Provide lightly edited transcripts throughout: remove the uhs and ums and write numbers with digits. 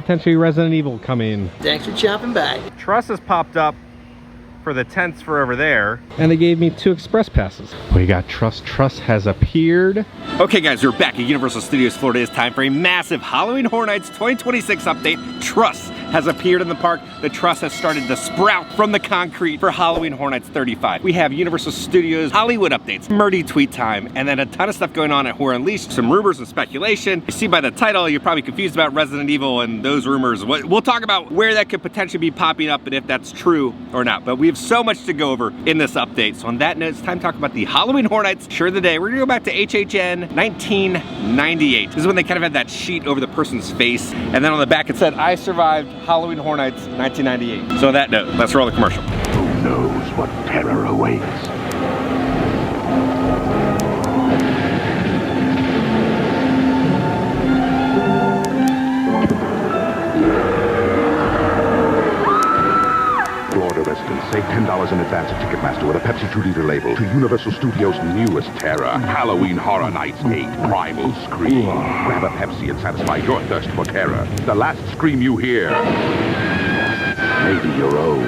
potentially Resident Evil coming. Thanks for chopping back. Trusses popped up for the tents for over there, and they gave me 2 express passes. We got Truss. Truss has appeared. Okay guys, we're back at Universal Studios Florida. It's time for a massive Halloween Horror Nights 2026 update. Truss has appeared in the park. The truss has started to sprout from the concrete for Halloween Horror Nights 35. We have Universal Studios Hollywood updates, Murdy tweet time, and then a ton of stuff going on at Horror Unleashed, some rumors and speculation. You see by the title, you're probably confused about Resident Evil and those rumors. We'll talk about where that could potentially be popping up and if that's true or not. But we have so much to go over in this update. So on that note, it's time to talk about the Halloween Horror Nights shirt of the day. We're gonna go back to HHN 1998. This is when they kind of had that sheet over the person's face. And then on the back it said, I survived Halloween Horror Nights 1998. So on that note, let's roll the commercial. Who knows what terror awaits? Florida residents, save $10 in advance at Ticketmaster with a Pepsi 2-liter label to Universal Studios' newest terror, Halloween Horror Nights 8 Primal Scream. Grab a Pepsi and satisfy your thirst for terror. The last scream you hear may be your own.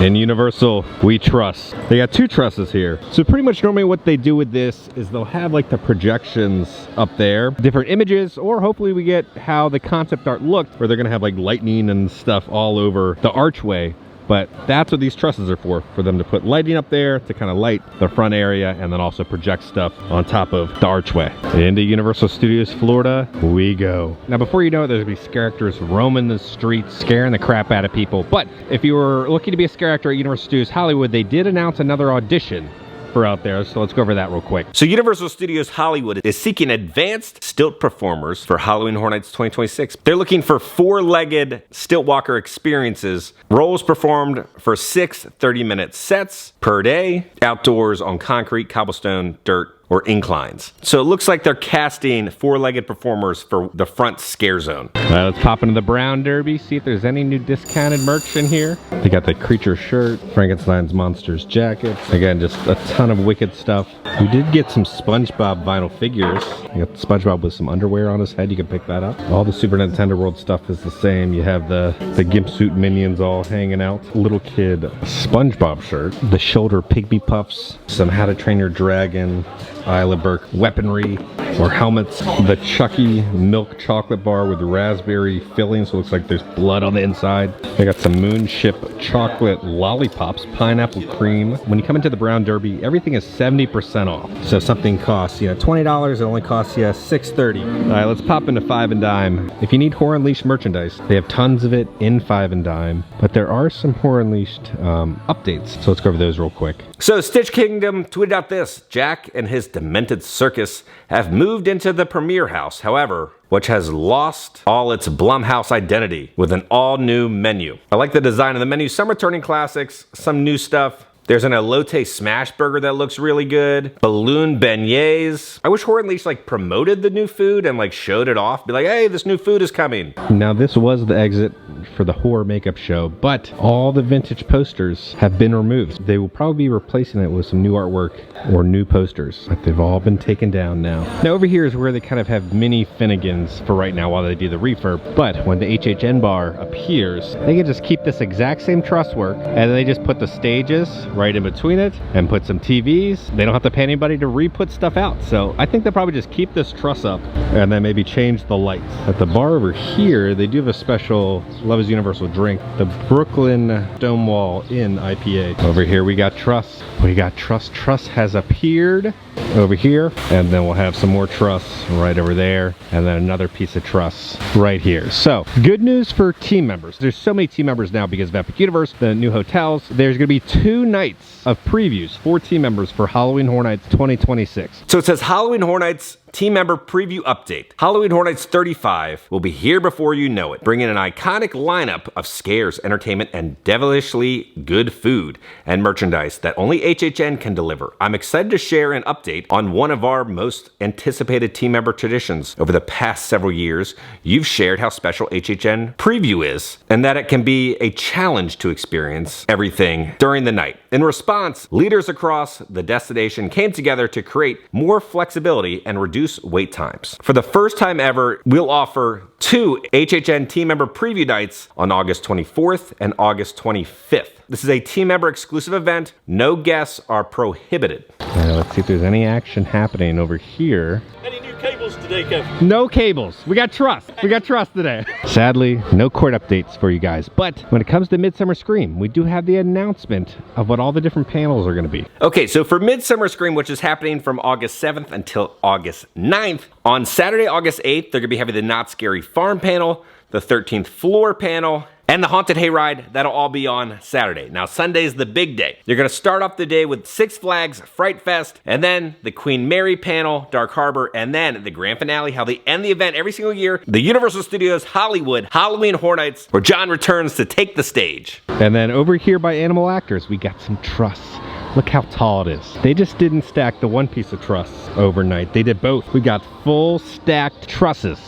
In Universal, we truss. They got 2 trusses here. So pretty much normally what they do with this is they'll have like the projections up there, different images, or hopefully we get how the concept art looked, where they're gonna have like lightning and stuff all over the archway. But that's what these trusses are for them to put lighting up there to kind of light the front area and then also project stuff on top of the archway. Into Universal Studios Florida we go. Now before you know it, there's gonna be characters roaming the streets, scaring the crap out of people. But if you were looking to be a scare actor at Universal Studios Hollywood, they did announce another audition for out there, so let's go over that real quick. So Universal Studios Hollywood is seeking advanced stilt performers for Halloween Horror Nights 2026. They're looking for 4-legged stilt walker experiences, roles performed for 6 30-minute sets per day, outdoors on concrete, cobblestone, dirt, or inclines. So it looks like they're casting 4-legged performers for the front scare zone. Let's pop into the Brown Derby, see if there's any new discounted merch in here. They got the Creature shirt, Frankenstein's Monsters jackets. Again, just a ton of wicked stuff. We did get some SpongeBob vinyl figures. You got SpongeBob with some underwear on his head, you can pick that up. All the Super Nintendo World stuff is the same. You have the Gimp Suit minions all hanging out. Little kid SpongeBob shirt, the shoulder Pygmy Puffs, some How to Train Your Dragon, Isla Burke weaponry or helmets, the Chucky milk chocolate bar with raspberry filling, so it looks like there's blood on the inside. They got some Moonship chocolate lollipops, pineapple cream. When you come into the Brown Derby, everything is 70% off. So if something costs $20, it only costs you $6.30. All right, let's pop into 5 and Dime. If you need Horror Unleashed merchandise, they have tons of it in 5 and Dime, but there are some Horror Unleashed updates, so let's go over those real quick. So Stitch Kingdom tweeted out this: Jack and his demented circus have moved into the premiere house, however, which has lost all its Blumhouse identity with an all-new menu. I like the design of the menu. Some returning classics, some new stuff. There's an elote smash burger that looks really good. Balloon beignets. I wish Horror Unleashed promoted the new food and showed it off. Be like, hey, this new food is coming. Now this was the exit for the horror makeup show, but all the vintage posters have been removed. They will probably be replacing it with some new artwork or new posters, but they've all been taken down now. Now over here is where they kind of have mini Finnegans for right now while they do the refurb, but when the HHN bar appears, they can just keep this exact same truss work and they just put the stages right in between it and put some TVs. They don't have to pay anybody to re-put stuff out. So I think they'll probably just keep this truss up and then maybe change the lights. At the bar over here, they do have a special Love is Universal drink, the Brooklyn Stonewall Inn IPA. Over here we got truss. We got truss. Truss has appeared over here, and then we'll have some more truss right over there, and then another piece of truss right here. So good news for team members. There's so many team members now because of Epic Universe, the new hotels. There's gonna be 2 nights of previews for team members for Halloween Horror Nights 2026. So it says Halloween Horror Nights team member preview update. Halloween Horror Nights 35 will be here before you know it, bringing an iconic lineup of scares, entertainment, and devilishly good food and merchandise that only HHN can deliver. I'm excited to share an update on one of our most anticipated team member traditions. Over the past several years, you've shared how special HHN preview is, and that it can be a challenge to experience everything during the night. In response, leaders across the destination came together to create more flexibility and reduce reduce wait times. For the first time ever, we'll offer 2 HHN team member preview nights on August 24th and August 25th. This is a team member exclusive event. No guests are prohibited. Let's see if there's any action happening over here. Any new cables today, Kev? No cables. We got trust. We got trust today. Sadly, no court updates for you guys. But when it comes to Midsummer Scream, we do have the announcement of what all the different panels are going to be. Okay, so for Midsummer Scream, which is happening from August 7th until August 9th, on Saturday, August 8th, they're going to be having the Not Scary Farm panel, the 13th Floor panel, and the Haunted Hayride. That'll all be on Saturday. Now, Sunday's the big day. You're gonna start off the day with Six Flags Fright Fest, and then the Queen Mary panel, Dark Harbor, and then the grand finale, how they end the event every single year, the Universal Studios Hollywood Halloween Horror Nights, where John returns to take the stage. And then over here by Animal Actors, we got some trusses. Look how tall it is. They just didn't stack the one piece of truss overnight. They did both. We got full stacked trusses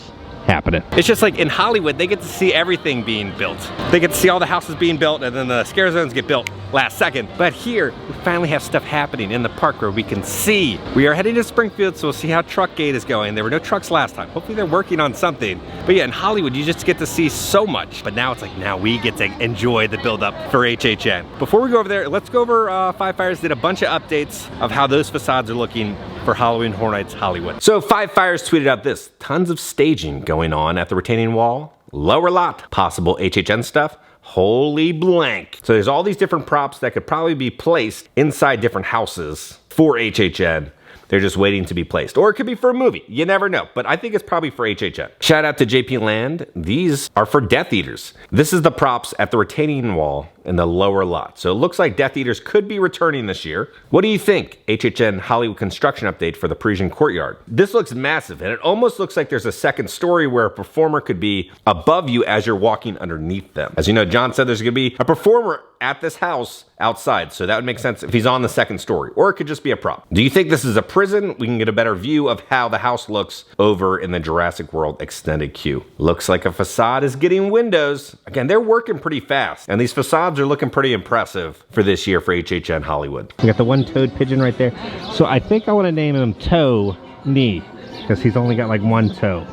happening. It's just like in Hollywood, they get to see everything being built. They get to see all the houses being built, and then the scare zones get built last second. But here, we finally have stuff happening in the park where we can see. We are heading to Springfield, so we'll see how Truck Gate is going. There were no trucks last time. Hopefully they're working on something. But yeah, in Hollywood, you just get to see so much. But now it's like, now we get to enjoy the build-up for HHN. Before we go over there, let's go over Five Fires did a bunch of updates of how those facades are looking for Halloween Horror Nights Hollywood. So Five Fires tweeted out this: tons of staging going on at the retaining wall, lower lot, possible HHN stuff, holy blank. So there's all these different props that could probably be placed inside different houses for HHN. They're just waiting to be placed. Or it could be for a movie. You never know. But I think it's probably for HHN. Shout out to JP Land. These are for Death Eaters. This is the props at the retaining wall in the lower lot. So it looks like Death Eaters could be returning this year. What do you think? HHN Hollywood construction update for the Parisian Courtyard. This looks massive, and it almost looks like there's a second story where a performer could be above you as you're walking underneath them. As you know, John said there's gonna be a performer at this house outside, so that would make sense if he's on the second story, or it could just be a prop. Do you think this is a prison? We can get a better view of how the house looks over in the Jurassic World extended queue. Looks like a facade is getting windows. Again, they're working pretty fast, and these facades are looking pretty impressive for this year for HHN Hollywood. We got the one-toed pigeon right there. So I think I want to name him Toe Knee, because he's only got like one toe.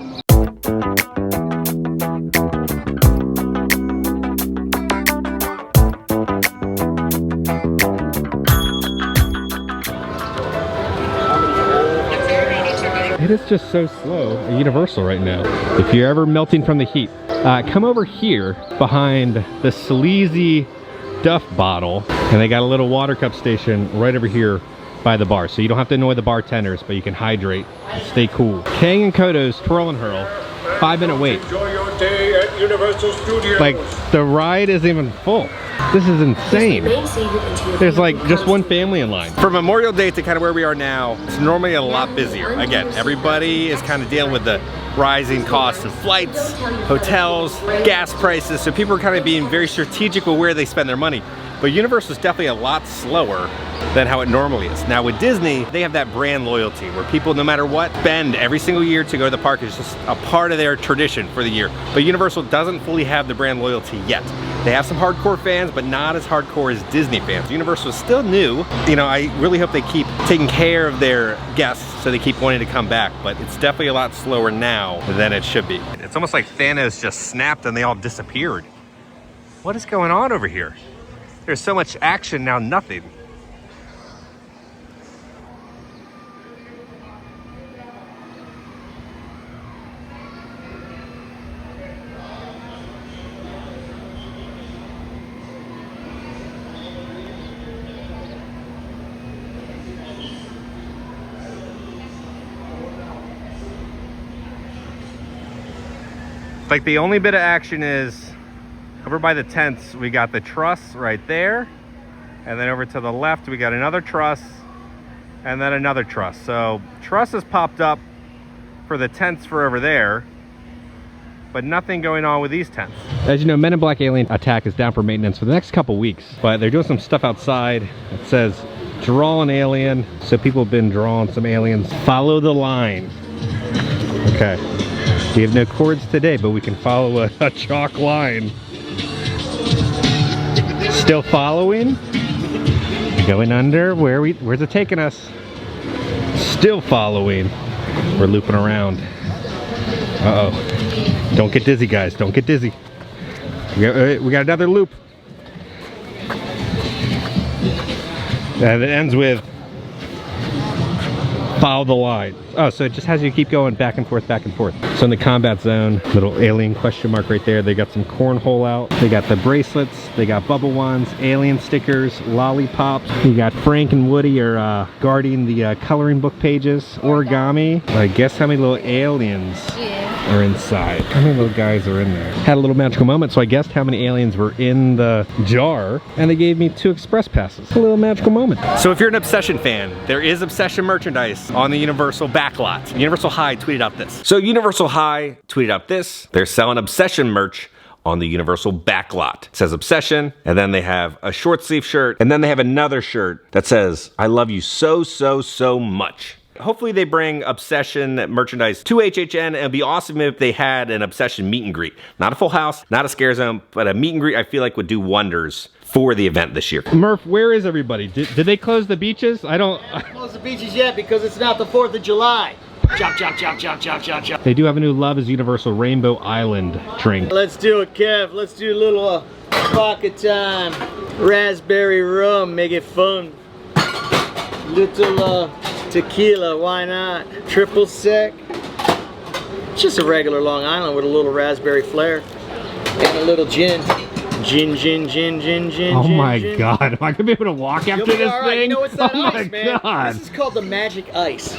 It is just so slow at Universal right now. If you're ever melting from the heat, come over here behind the sleazy Duff bottle, and they got a little water cup station right over here by the bar, so you don't have to annoy the bartenders, but you can hydrate and stay cool. Kang and Kodo's Twirl and Hurl, 5-minute wait. Enjoy your day at Universal Studios. Like, the ride isn't even full. This is insane. There's like just one family in line. For Memorial Day to kind of where we are now, it's normally a lot busier. Again, everybody is kind of dealing with the rising costs of flights, hotels, gas prices, so people are kind of being very strategic with where they spend their money. But Universal is definitely a lot slower than how it normally is. Now with Disney, they have that brand loyalty where people, no matter what, spend every single year to go to the park. It's just a part of their tradition for the year. But Universal doesn't fully have the brand loyalty yet. They have some hardcore fans, but not as hardcore as Disney fans. Universal is still new. You know, I really hope they keep taking care of their guests so they keep wanting to come back, but it's definitely a lot slower now than it should be. It's almost like Thanos just snapped and they all disappeared. What is going on over here? There's so much action, now nothing. Like the only bit of action is over by the tents. We got the truss right there, and then over to the left we got another truss, and then another truss. So trusses popped up for the tents for over there, but nothing going on with these tents. As you know, Men in Black Alien Attack is down for maintenance for the next couple weeks, but they're doing some stuff outside. It says draw an alien, so people have been drawing some aliens. Follow the line. Okay. We have no cords today, but we can follow a chalk line. Still following? Going under? Where's it taking us? Still following. We're looping around. Uh-oh. Don't get dizzy, guys. Don't get dizzy. We got another loop. And it ends with follow the line. Oh, so it just has you keep going back and forth, back and forth. So in the combat zone, little alien question mark right there. They got some cornhole out. They got the bracelets. They got bubble wands, alien stickers, lollipops. You got Frank and Woody are guarding the coloring book pages. Origami. I guess how many little aliens are inside. How many little guys are in there? Had a little magical moment, so I guessed how many aliens were in the jar, and they gave me 2 express passes. A little magical moment. So if you're an Obsession fan, there is Obsession merchandise on the Universal backlot. Universal High tweeted out this. So Universal High tweeted out this. They're selling Obsession merch on the Universal backlot. It says Obsession, and then they have a short sleeve shirt, and then they have another shirt that says, I love you so, so, so much. Hopefully they bring Obsession merchandise to HHN, and it'd be awesome if they had an Obsession meet and greet. Not a full house, not a scare zone, but a meet and greet I feel like would do wonders for the event this year. Murph, where is everybody? Did they close the beaches? I don't... Close the beaches yet because it's not the 4th of July. Chop, chop, chop, chop, chop, chop, chop. They do have a new Love is Universal Rainbow Island drink. Let's do it, Kev. Let's do a little pocket time. Raspberry rum, make it fun. Little tequila, why not? Triple sec. Just a regular Long Island with a little raspberry flair. And a little gin. Gin, gin, gin, gin, gin. Oh gin, my gin. God, am I gonna be able to walk after You'll be this all right. thing? You know it's that oh ice, my man. God. This is called the magic ice.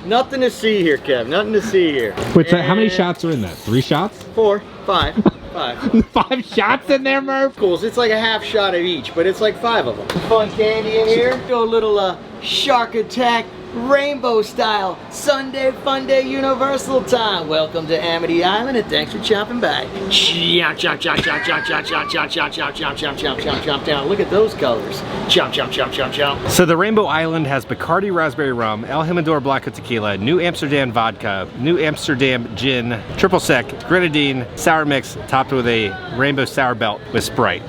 Nothing to see here, Kev. Nothing to see here. Wait, so how many shots are in that? 3 shots? 4, 5, 5. 5 shots in there, Murph? Cool. It's like a half shot of each, but it's like 5 of them. Fun candy in here. Do a little shark attack. Rainbow style Sunday Fun Day Universal time. Welcome to Amity Island and thanks for chopping back. Chomp, chomp, chomp, chomp, chomp, chomp, chomp, chomp, chomp, chomp, chomp, chomp, chomp, chomp, chomp down. Look at those colors. Chomp, chomp, chomp, chomp, chomp. So the Rainbow Island has Bacardi Raspberry Rum, El Jimador Blanco Tequila, New Amsterdam Vodka, New Amsterdam Gin, Triple Sec, Grenadine, Sour Mix, topped with a Rainbow Sour Belt with Sprite.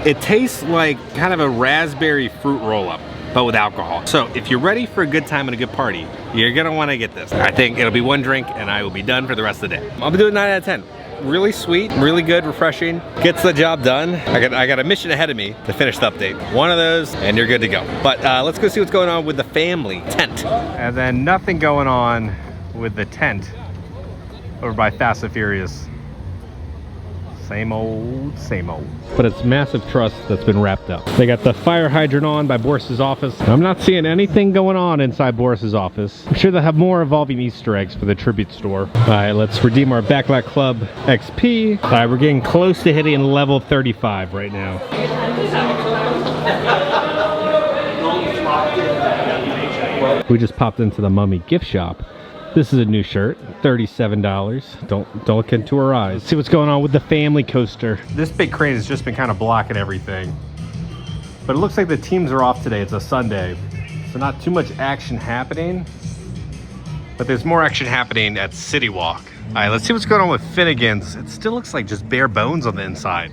It tastes like kind of a raspberry fruit roll-up, but with alcohol. So if you're ready for a good time and a good party, you're gonna wanna get this. I think it'll be 1 drink and I will be done for the rest of the day. I'll be doing 9 out of 10. Really sweet, really good, refreshing, gets the job done. I got a mission ahead of me to finish the update. 1 of those and you're good to go. But let's go see what's going on with the family tent. And then nothing going on with the tent over by Fast and Furious. Same old, same old. But it's massive truss that's been wrapped up. They got the fire hydrant on by Boris's office. I'm not seeing anything going on inside Boris's office. I'm sure they'll have more evolving Easter eggs for the tribute store. All right, let's redeem our Backlot Club XP. All right, we're getting close to hitting level 35 right now. We just popped into the Mummy gift shop. This is a new shirt, $37. Don't look into her eyes. See what's going on with the family coaster. This big crane has just been kind of blocking everything. But it looks like the teams are off today. It's a Sunday. So not too much action happening. But there's more action happening at City Walk. All right, let's see what's going on with Finnegan's. It still looks like just bare bones on the inside.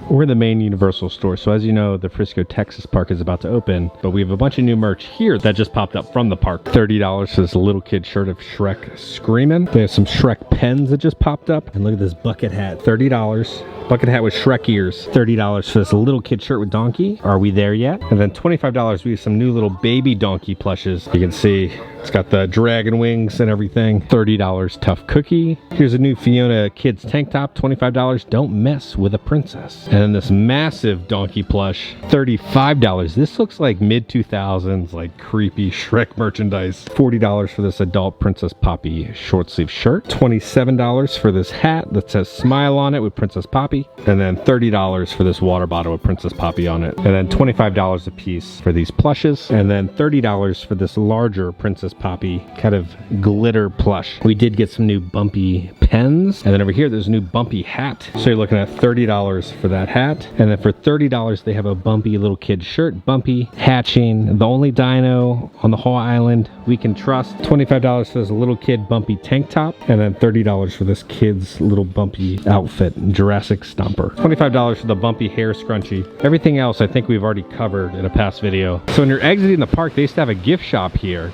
We're in the main Universal store, so as you know, the Frisco, Texas park is about to open, but we have a bunch of new merch here that just popped up from the park. $30 for this little kid shirt of Shrek Screamin'. They have some Shrek pens that just popped up, and look at this bucket hat, $30. Bucket hat with Shrek ears, $30 for this little kid shirt with Donkey. Are we there yet? And then $25, we have some new little baby Donkey plushes. You can see it's got the dragon wings and everything. $30 Tough Cookie. Here's a new Fiona kids tank top, $25. Don't mess with a princess. And then this massive Donkey plush, $35. This looks like mid-2000s, like creepy Shrek merchandise. $40 for this adult Princess Poppy short sleeve shirt. $27 for this hat that says Smile on it with Princess Poppy. Poppy. And then $30 for this water bottle with Princess Poppy on it. And then $25 a piece for these plushes. And then $30 for this larger Princess Poppy kind of glitter plush. We did get some new bumpy pens. And then over here, there's a new bumpy hat. So you're looking at $30 for that hat. And then for $30, they have a bumpy little kid shirt. Bumpy, hatching, the only dino on the whole island we can trust. $25 for this little kid bumpy tank top. And then $30 for this kid's little bumpy outfit, Jurassic Stomper. $25 for the bumpy hair scrunchie. Everything else I think we've already covered in a past video. So when you're exiting the park, they used to have a gift shop here,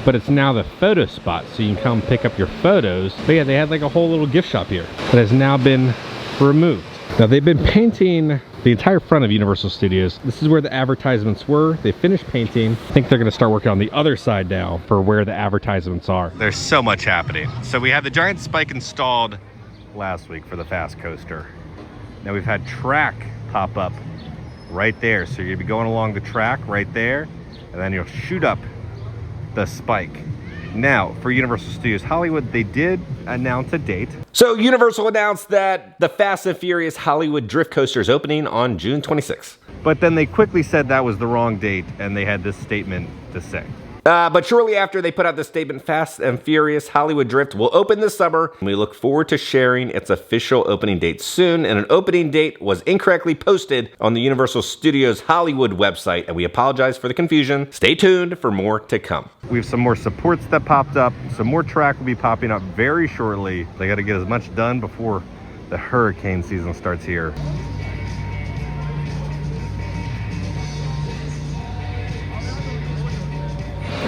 but it's now the photo spot, so you can come pick up your photos. But yeah, they had like a whole little gift shop here that has now been removed. Now they've been painting the entire front of Universal Studios. This is where the advertisements were. They finished painting. I think they're gonna start working on the other side now for where the advertisements are. There's so much happening. So we had the giant spike installed last week for the Fast Coaster. Now we've had track pop up right there. So you're gonna be going along the track right there, and then you'll shoot up the spike. Now, for Universal Studios Hollywood, they did announce a date. So Universal announced that the Fast and Furious Hollywood Drift Coaster is opening on June 26th. But then they quickly said that was the wrong date, and they had this statement to say. But shortly after they put out this statement, Fast and Furious Hollywood Drift will open this summer, and we look forward to sharing its official opening date soon. And an opening date was incorrectly posted on the Universal Studios Hollywood website, and we apologize for the confusion. Stay tuned for more to come. We have some more supports that popped up. Some more track will be popping up very shortly. They got to get as much done before the hurricane season starts here.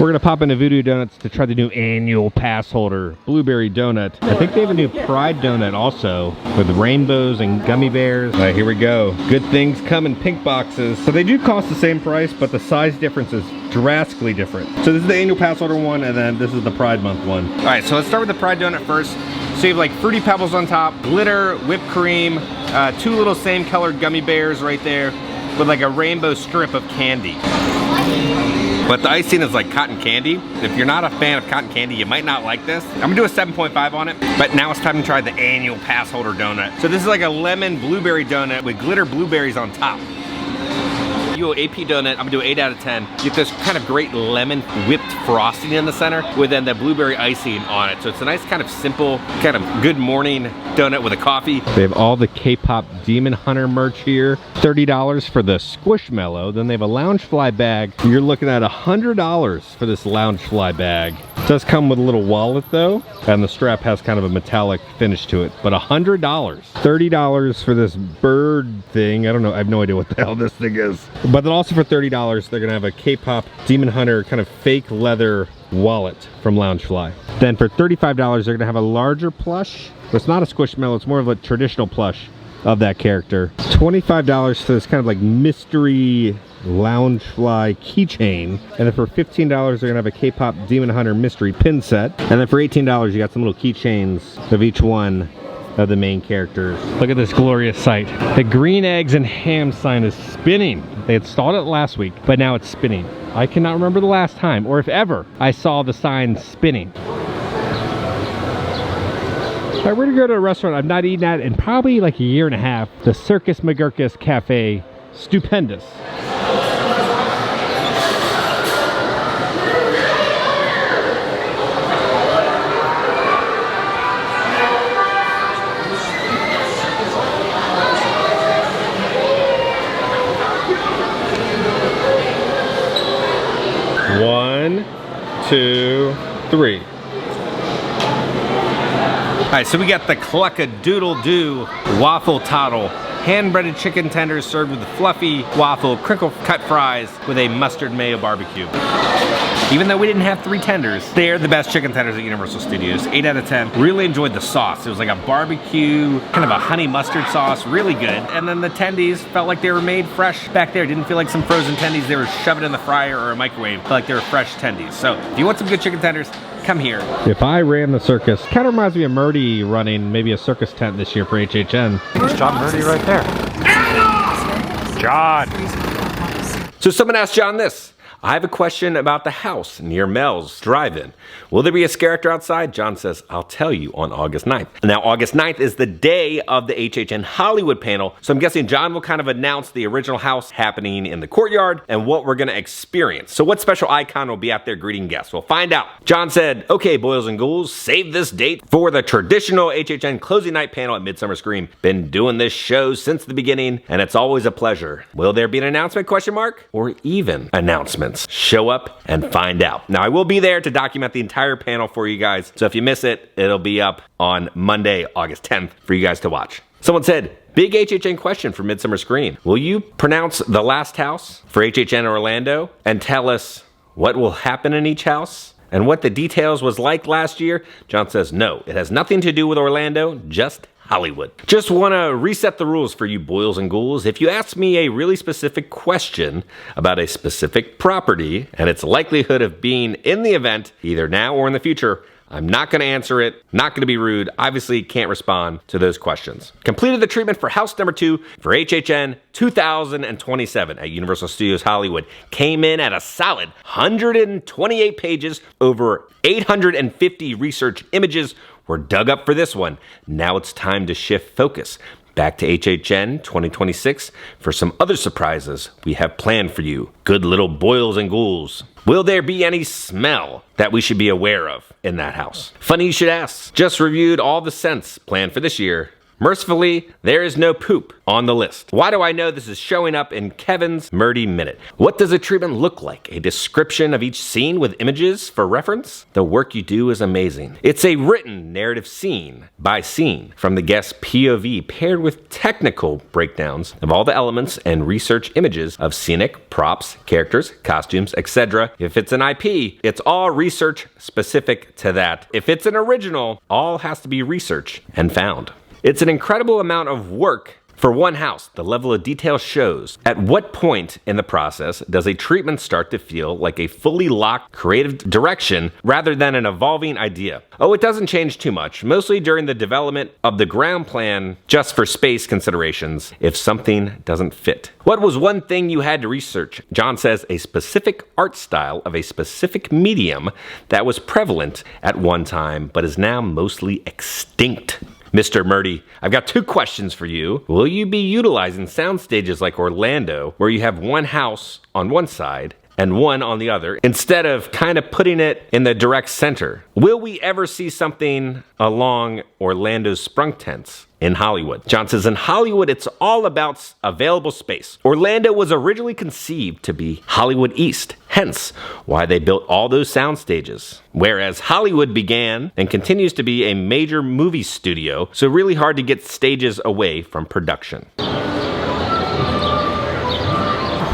We're gonna pop into Voodoo Donuts to try the new annual pass holder blueberry donut. I think they have a new Pride donut also with rainbows and gummy bears. All right, here we go. Good things come in pink boxes. So they do cost the same price, but the size difference is drastically different. So this is the annual pass holder one, and then this is the Pride Month one. All right, so let's start with the Pride donut first. So you have like Fruity Pebbles on top, glitter, whipped cream, two little same colored gummy bears right there with like a rainbow strip of candy. But the icing is like cotton candy. If you're not a fan of cotton candy, you might not like this. I'm gonna do a 7.5 on it, but now it's time to try the annual pass holder donut. So this is like a lemon blueberry donut with glitter blueberries on top. You go AP donut, I'm gonna do an 8 out of 10. You get this kind of great lemon whipped frosting in the center with then the blueberry icing on it. So it's a nice kind of simple, kind of good morning donut with a coffee. They have all the K-pop Demon Hunter merch here. $30 for the Squishmallow. Then they have a Loungefly bag. You're looking at $100 for this Loungefly bag. It does come with a little wallet though, and the strap has kind of a metallic finish to it, but $100. $30 for this bird thing. I don't know, I have no idea what the hell this thing is. But then also for $30, they're gonna have a K-pop Demon Hunter kind of fake leather wallet from Loungefly. Then for $35, they're gonna have a larger plush. It's not a Squishmallow, it's more of a traditional plush of that character. $25 for this kind of like mystery Loungefly keychain. And then for $15, they're gonna have a K-pop Demon Hunter mystery pin set. And then for $18, you got some little keychains of each one of the main characters. Look at this glorious sight. The green eggs and ham sign is spinning. They installed it last week, but now it's spinning. I cannot remember the last time, or if ever, I saw the sign spinning. All right, we're gonna go to a restaurant I've not eaten at in probably like a year and a half. The Circus McGurkus Cafe. Stupendous. One, two, three. All right, so we got the Cluck-a-Doodle-Doo Waffle Toddle. Hand-breaded chicken tenders served with fluffy waffle crinkle cut fries with a mustard mayo barbecue. Even though we didn't have 3 tenders, they're the best chicken tenders at Universal Studios. 8 out of 10. Really enjoyed the sauce. It was like a barbecue, kind of a honey mustard sauce, really good. And then the tendies felt like they were made fresh back there. Didn't feel like some frozen tendies they were shoving in the fryer or a microwave. Felt like they were fresh tendies. So if you want some good chicken tenders, come here. If I ran the circus, kind of reminds me of Murdy running maybe a circus tent this year for HHN. There's John Murdy right there. John! So someone asked John this. I have a question about the house near Mel's Drive-In. Will there be a scare actor outside? John says, I'll tell you on August 9th. Now, August 9th is the day of the HHN Hollywood panel, so I'm guessing John will kind of announce the original house happening in the courtyard and what we're gonna experience. So what special icon will be out there greeting guests? We'll find out. John said, okay, boys and ghouls, save this date for the traditional HHN closing night panel at Midsummer Scream. Been doing this show since the beginning, and it's always a pleasure. Will there be an announcement, question mark? Or even announcements? Show up and find out. Now, I will be there to document the entire panel for you guys, so if you miss it, it'll be up on Monday, August 10th for you guys to watch. Someone said, big HHN question for Midsummer Scream. Will you pronounce the last house for HHN Orlando and tell us what will happen in each house and what the details was like last year? John says, no, it has nothing to do with Orlando, just Hollywood. Just want to reset the rules for you boils and ghouls. If you ask me a really specific question about a specific property and its likelihood of being in the event, either now or in the future, I'm not going to answer it, not going to be rude, obviously can't respond to those questions. Completed the treatment for house number 2 for HHN 2027 at Universal Studios Hollywood. Came in at a solid 128 pages, over 850 research images were dug up for this one. Now it's time to shift focus back to HHN 2026 for some other surprises we have planned for you, good little boils and ghouls. Will there be any smell that we should be aware of in that house? Funny you should ask. Just reviewed all the scents planned for this year. Mercifully, there is no poop on the list. Why do I know this is showing up in Kevin's Murdy Minute? What does a treatment look like? A description of each scene with images for reference? The work you do is amazing. It's a written narrative scene by scene from the guest's POV paired with technical breakdowns of all the elements and research images of scenic, props, characters, costumes, etc. If it's an IP, it's all research specific to that. If it's an original, all has to be research and found. It's an incredible amount of work for one house. The level of detail shows. At what point in the process does a treatment start to feel like a fully locked creative direction rather than an evolving idea? Oh, it doesn't change too much, mostly during the development of the ground plan just for space considerations if something doesn't fit. What was one thing you had to research? John says a specific art style of a specific medium that was prevalent at one time but is now mostly extinct. Mr. Murdy, I've got 2 questions for you. Will you be utilizing sound stages like Orlando, where you have one house on one side and one on the other, instead of kind of putting it in the direct center? Will we ever see something along Orlando's sprung tents in Hollywood? John says, in Hollywood, it's all about available space. Orlando was originally conceived to be Hollywood East, hence why they built all those sound stages. Whereas Hollywood began and continues to be a major movie studio, so really hard to get stages away from production.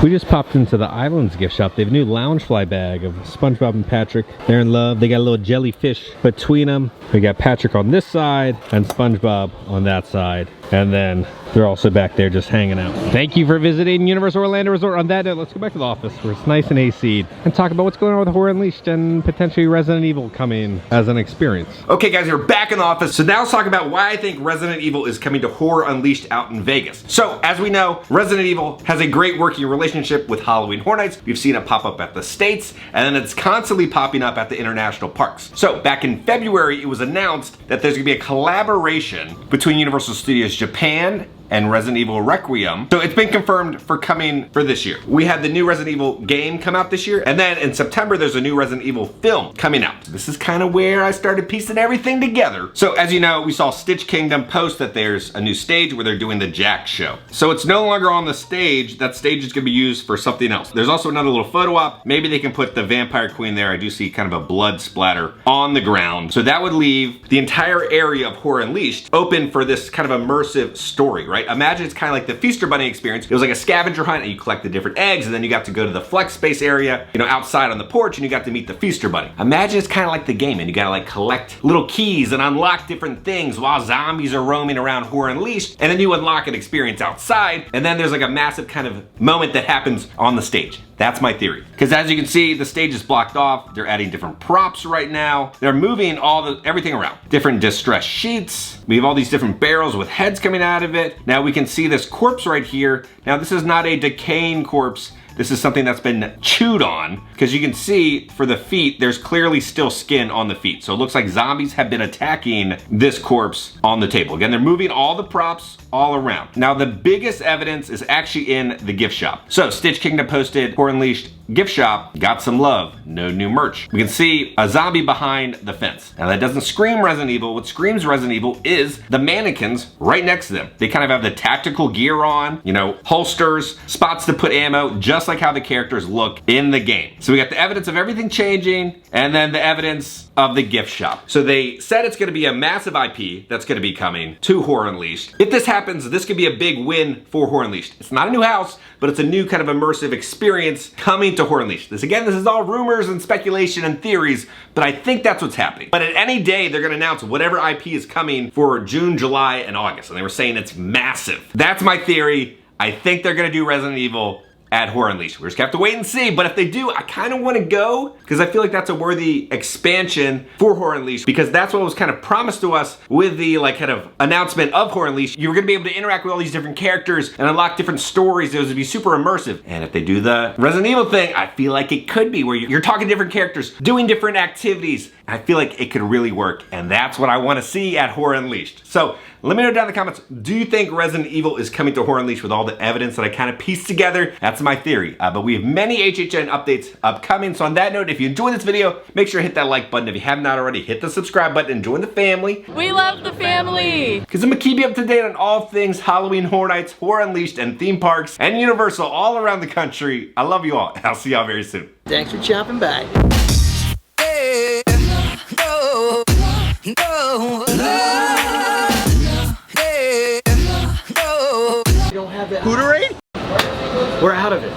We just popped into the Islands gift shop. They have a new Loungefly bag of SpongeBob and Patrick. They're in love. They got a little jellyfish between them. We got Patrick on this side and SpongeBob on that side. And then they're also back there just hanging out. Thank you for visiting Universal Orlando Resort. On that note, let's go back to the office where it's nice and AC'd and talk about what's going on with Horror Unleashed and potentially Resident Evil coming as an experience. Okay guys, we're back in the office. So now let's talk about why I think Resident Evil is coming to Horror Unleashed out in Vegas. So as we know, Resident Evil has a great working relationship with Halloween Horror Nights. We've seen it pop up at the States, and then it's constantly popping up at the international parks. So back in February, it was announced that there's gonna be a collaboration between Universal Studios Japan and Resident Evil Requiem. So it's been confirmed for coming for this year. We had the new Resident Evil game come out this year, and then in September there's a new Resident Evil film coming out. This is kind of where I started piecing everything together. So as you know, we saw Stitch Kingdom post that there's a new stage where they're doing the Jack show. So it's no longer on the stage. That stage is gonna be used for something else. There's also another little photo op. Maybe they can put the Vampire Queen there. I do see kind of a blood splatter on the ground. So that would leave the entire area of Horror Unleashed open for this kind of immersive story, right? Imagine it's kind of like the Feaster Bunny experience. It was like a scavenger hunt and you collect the different eggs, and then you got to go to the flex space area, you know, outside on the porch, and you got to meet the Feaster Bunny. Imagine it's kind of like the game and you gotta like collect little keys and unlock different things while zombies are roaming around Horror Unleashed, and then you unlock an experience outside, and then there's like a massive kind of moment that happens on the stage. That's my theory. Because as you can see, the stage is blocked off. They're adding different props right now. They're moving everything around. Different distress sheets. We have all these different barrels with heads coming out of it. Now we can see this corpse right here. Now this is not a decaying corpse. This is something that's been chewed on, because you can see for the feet, there's clearly still skin on the feet. So it looks like zombies have been attacking this corpse on the table. Again, they're moving all the props all around. Now, the biggest evidence is actually in the gift shop. So Stitch Kingdom posted Horror Unleashed gift shop, got some love, no new merch. We can see a zombie behind the fence. Now that doesn't scream Resident Evil. What screams Resident Evil is the mannequins right next to them. They kind of have the tactical gear on, you know, holsters, spots to put ammo, just like how the characters look in the game. So we got the evidence of everything changing, and then the evidence of the gift shop. So they said it's gonna be a massive IP that's gonna be coming to Horror Unleashed. If this happens, this could be a big win for Horror Unleashed. It's not a new house, but it's a new kind of immersive experience coming to Horror Unleashed. This is all rumors and speculation and theories, but I think that's what's happening. But at any day, they're gonna announce whatever IP is coming for June, July, and August. And they were saying it's massive. That's my theory. I think they're gonna do Resident Evil at Horror Unleashed. We're just gonna have to wait and see, but if they do, I kind of want to go, because I feel like that's a worthy expansion for Horror Unleashed, because that's what was kind of promised to us with the like kind of announcement of Horror Unleashed. You were gonna be able to interact with all these different characters and unlock different stories. It was gonna be super immersive. And if they do the Resident Evil thing, I feel like it could be where you're talking to different characters, doing different activities. I feel like it could really work, and that's what I want to see at Horror Unleashed. So let me know down in the comments, do you think Resident Evil is coming to Horror Unleashed with all the evidence that I kind of pieced together? That's my theory. But we have many HHN updates upcoming. So on that note, if you enjoyed this video, make sure to hit that like button. If you have not already, hit the subscribe button and join the family. We love the family. Because I'm going to keep you up to date on all things Halloween Horror Nights, Horror Unleashed, and theme parks, and Universal all around the country. I love you all, and I'll see y'all very soon. Thanks for chopping back. You don't have that. Hooterade? We're out of it.